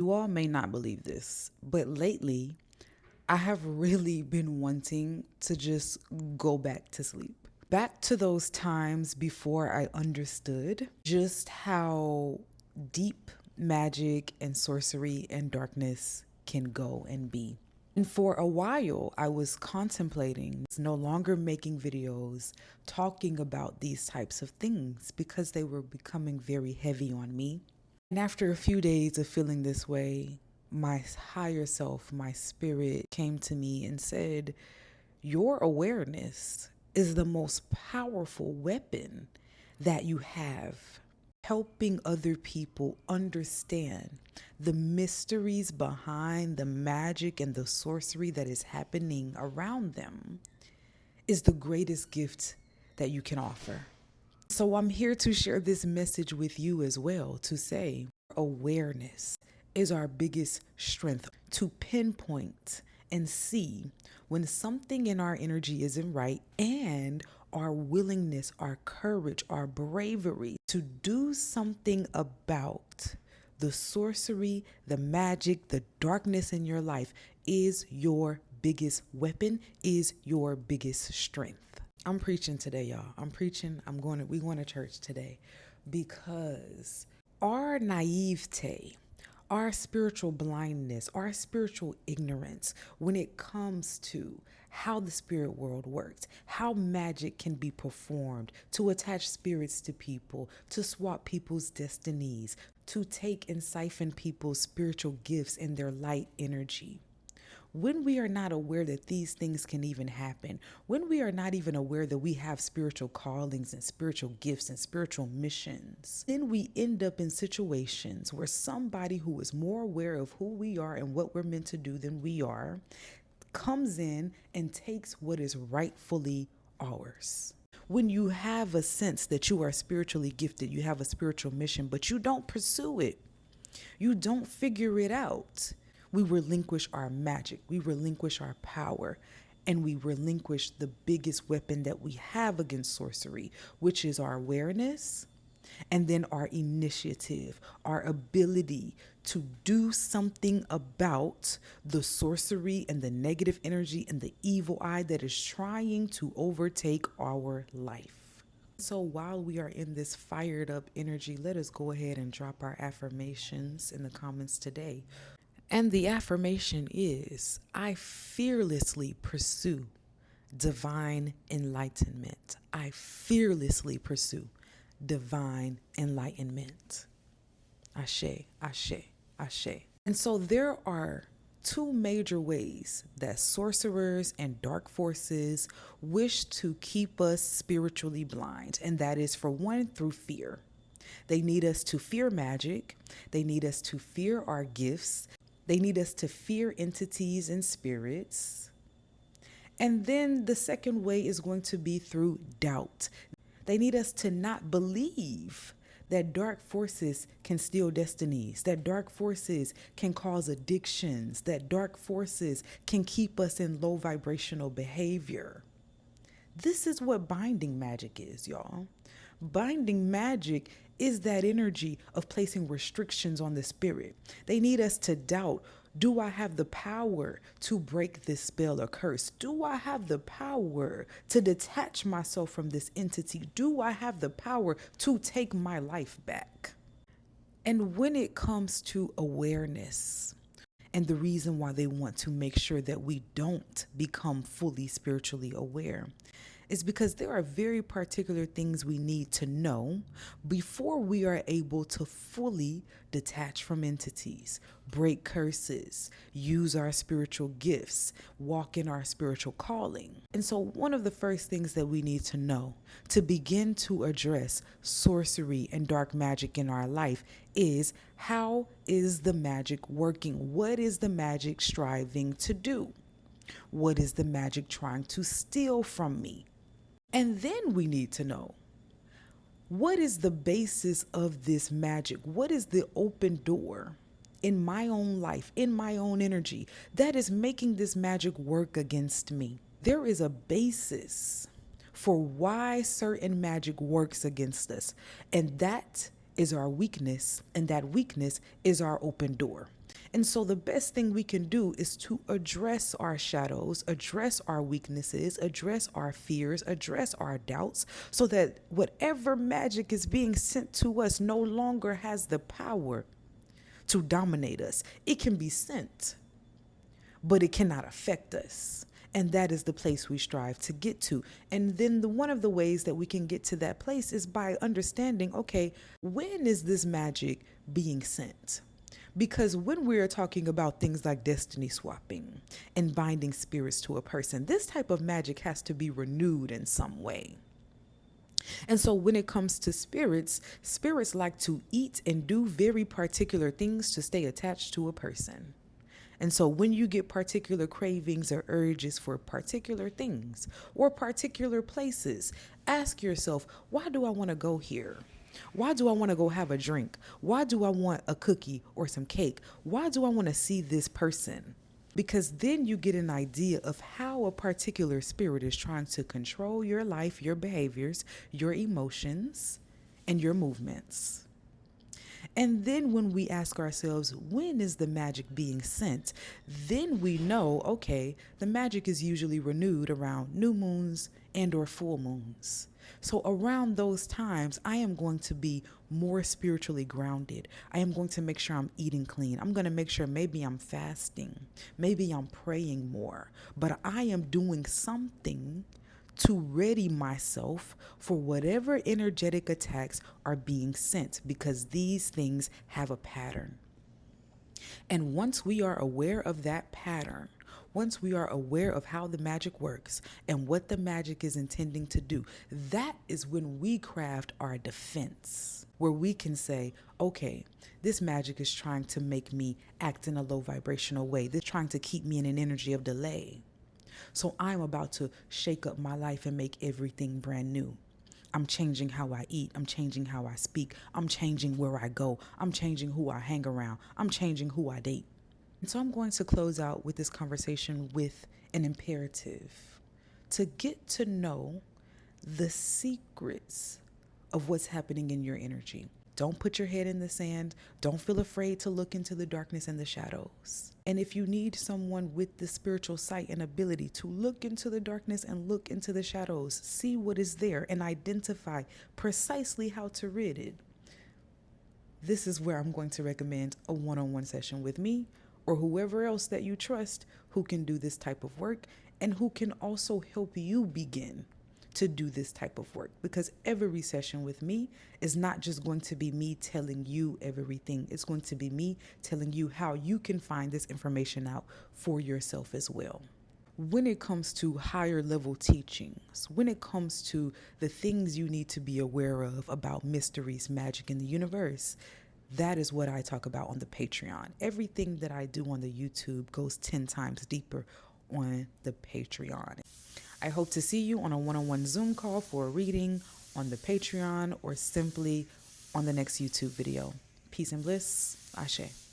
You all may not believe this, but lately I have really been wanting to just go back to sleep. Back to those times before I understood just how deep magic and sorcery and darkness can go and be. And for a while, I was contemplating no longer making videos talking about these types of things because they were becoming very heavy on me. And after a few days of feeling this way, my higher self, my spirit came to me and said, your awareness is the most powerful weapon that you have, helping other people understand the mysteries behind the magic and the sorcery that is happening around them is the greatest gift that you can offer. So I'm here to share this message with you as well, to say awareness is our biggest strength, to pinpoint and see when something in our energy isn't right, and our willingness, our courage, our bravery to do something about the sorcery, the magic, the darkness in your life is your biggest weapon, is your biggest strength. I'm preaching today, y'all. I'm preaching. We going to church today because our naivete, our spiritual blindness, our spiritual ignorance when it comes to how the spirit world works, how magic can be performed to attach spirits to people, to swap people's destinies, to take and siphon people's spiritual gifts and their light energy. When we are not aware that these things can even happen, when we are not even aware that we have spiritual callings and spiritual gifts and spiritual missions, then we end up in situations where somebody who is more aware of who we are and what we're meant to do than we are comes in and takes what is rightfully ours. When you have a sense that you are spiritually gifted, you have a spiritual mission, but you don't pursue it, you don't figure it out, we relinquish our magic, we relinquish our power, and we relinquish the biggest weapon that we have against sorcery, which is our awareness and then our initiative, our ability to do something about the sorcery and the negative energy and the evil eye that is trying to overtake our life. So while we are in this fired up energy, let us go ahead and drop our affirmations in the comments today. And the affirmation is, I fearlessly pursue divine enlightenment. I fearlessly pursue divine enlightenment. Ashe, ashe, ashe. And so there are two major ways that sorcerers and dark forces wish to keep us spiritually blind, and that is, for one, through fear. They need us to fear magic. They need us to fear our gifts. They need us to fear entities and spirits. And then the second way is going to be through doubt. They need us to not believe that dark forces can steal destinies, that dark forces can cause addictions, that dark forces can keep us in low vibrational behavior. This is what binding magic is, y'all. Binding magic is that energy of placing restrictions on the spirit. They need us to doubt, do I have the power to break this spell or curse? Do I have the power to detach myself from this entity? Do I have the power to take my life back? And when it comes to awareness, and the reason why they want to make sure that we don't become fully spiritually aware is because there are very particular things we need to know before we are able to fully detach from entities, break curses, use our spiritual gifts, walk in our spiritual calling. And so one of the first things that we need to know to begin to address sorcery and dark magic in our life is, how is the magic working? What is the magic striving to do? What is the magic trying to steal from me? And then we need to know, what is the basis of this magic? What is the open door in my own life, in my own energy, that is making this magic work against me? There is a basis for why certain magic works against us, and that is our weakness, and that weakness is our open door. And so the best thing we can do is to address our shadows, address our weaknesses, address our fears, address our doubts, so that whatever magic is being sent to us no longer has the power to dominate us. It can be sent, but it cannot affect us. And that is the place we strive to get to. And then one of the ways that we can get to that place is by understanding, okay, when is this magic being sent? Because when we're talking about things like destiny swapping and binding spirits to a person, this type of magic has to be renewed in some way. And so when it comes to spirits, spirits like to eat and do very particular things to stay attached to a person. And so when you get particular cravings or urges for particular things or particular places, ask yourself, why do I want to go here? Why do I want to go have a drink? Why do I want a cookie or some cake? Why do I want to see this person? Because then you get an idea of how a particular spirit is trying to control your life, your behaviors, your emotions, and your movements. And then when we ask ourselves, when is the magic being sent? Then we know, okay, the magic is usually renewed around new moons and or full moons. So around those times, I am going to be more spiritually grounded. I am going to make sure I'm eating clean. I'm going to make sure maybe I'm fasting. Maybe I'm praying more. But I am doing something to ready myself for whatever energetic attacks are being sent, because these things have a pattern. And once we are aware of that pattern, once we are aware of how the magic works and what the magic is intending to do, that is when we craft our defense, where we can say, okay, this magic is trying to make me act in a low vibrational way. They're trying to keep me in an energy of delay. So I'm about to shake up my life and make everything brand new. I'm changing how I eat. I'm changing how I speak. I'm changing where I go. I'm changing who I hang around. I'm changing who I date. And so I'm going to close out with this conversation with an imperative to get to know the secrets of what's happening in your energy. Don't put your head in the sand. Don't feel afraid to look into the darkness and the shadows. And if you need someone with the spiritual sight and ability to look into the darkness and look into the shadows, see what is there and identify precisely how to rid it, this is where I'm going to recommend a one-on-one session with me or whoever else that you trust who can do this type of work and who can also help you begin to do this type of work. Because every session with me is not just going to be me telling you everything. It's going to be me telling you how you can find this information out for yourself as well. When it comes to higher level teachings, when it comes to the things you need to be aware of about mysteries, magic in the universe, that is what I talk about on the Patreon. Everything that I do on the YouTube goes 10 times deeper on the Patreon. I hope to see you on a one-on-one Zoom call for a reading on the Patreon or simply on the next YouTube video. Peace and bliss. Ashe.